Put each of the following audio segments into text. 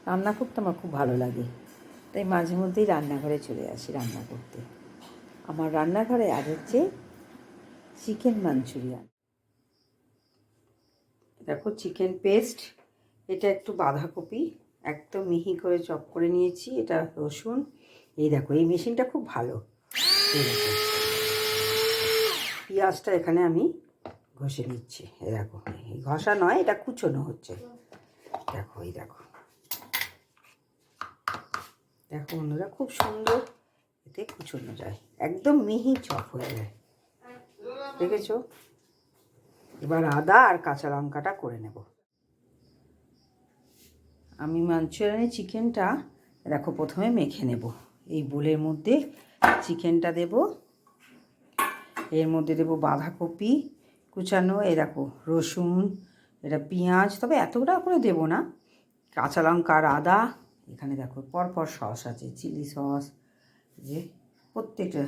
রান্না করতে আমার খুব ভালো লাগে, তাই মাঝে মধ্যেই রান্নাঘরে চলে আসি রান্না করতে। আমার রান্নাঘরে আজ হচ্ছে চিকেন মাঞ্চুরিয়ান। দেখো চিকেন পেস্ট, এটা একটু বাঁধাকপি একদম মিহি করে চপ করে নিয়েছি, এটা রসুন। এই দেখো এই মেশিনটা খুব ভালো। পেঁয়াজটা এখানে আমি ঘষে নিচ্ছি। এই দেখো, এই ঘষা নয়, এটা কুচোনো হচ্ছে। দেখো এই দেখো, দেখো বন্ধুরা, খুব সুন্দর এতে কুচোনো যায়, একদম মিহি চপ হয়ে যায়। দেখেছো? এবার আদা আর কাঁচা লঙ্কাটা করে নেব। আমি মাঞ্চুরিয়ানের চিকেনটা দেখো প্রথমে মেখে নেব। এই বোলের মধ্যে চিকেনটা দেব, এর মধ্যে দেব বাঁধাকপি কুচানো, এই দেখো রসুন, এটা পেঁয়াজ, তবে এতটা করে দেব না, কাঁচা লঙ্কা আর আদা। এখানে দেখো পরপর সস আছে, চিলি সস, যে প্রত্যেকটা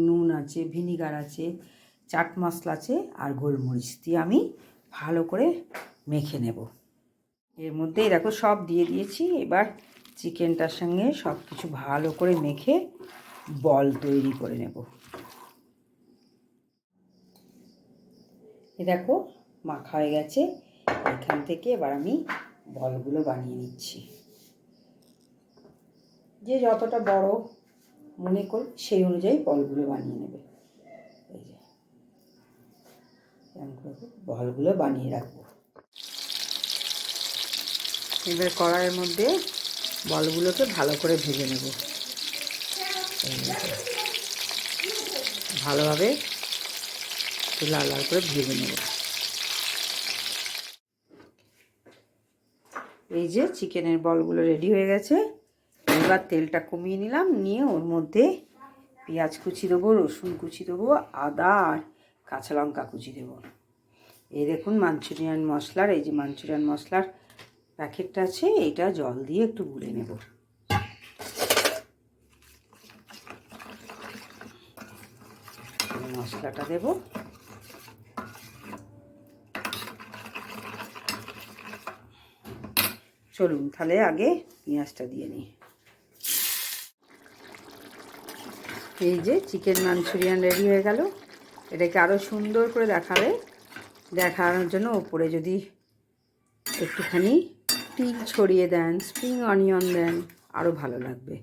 নুন আছে, ভিনিগার আছে, চাট মশলা আছে আর গোলমরিচ দিয়ে আমি ভালো করে মেখে নেব। এর মধ্যেই দেখো সব দিয়ে দিয়েছি। এবার চিকেনটার সঙ্গে সব কিছু ভালো করে মেখে বল তৈরি করে নেব। এ দেখো মাখা হয়ে গেছে। এখান থেকে এবার আমি বলগুলো বানিয়ে নিচ্ছি। যে যতটা বড় মনে করো সেই অনুযায়ী বলগুলো বানিয়ে নেবে। এই যে বলগুলো বানিয়ে রাখবো। এবার কড়াইয়ের মধ্যে বলগুলোকে ভালো করে ভেজে নেব। ভালোভাবে লাল লাল করে ভেজে নেব। এই যে চিকেনের বলগুলো রেডি হয়ে গেছে। এবার তেলটা কমিয়ে নিলাম, নিয়ে ওর মধ্যে পেঁয়াজ কুচি দেবো, রসুন কুচি দেবো, আদা আর কাঁচা লঙ্কা কুচি দেবো। এই দেখুন মাঞ্চুরিয়ান মশলার, এই যে মাঞ্চুরিয়ান মশলার প্যাকেটটা আছে, এইটা জল দিয়ে একটু গুলে নেব। মশলাটা দেব, চলুন তাহলে আগে পেঁয়াজটা দিয়ে নিই। এই যে চিকেন মাঞ্চুরিয়ান রেডি হয়ে গেল। এটাকে আরও সুন্দর করে দেখানোর জন্য ওপরে যদি একটুখানি তিল ছড়িয়ে দেন, স্প্রিং অনিয়ন দেন, আরও ভালো লাগবে।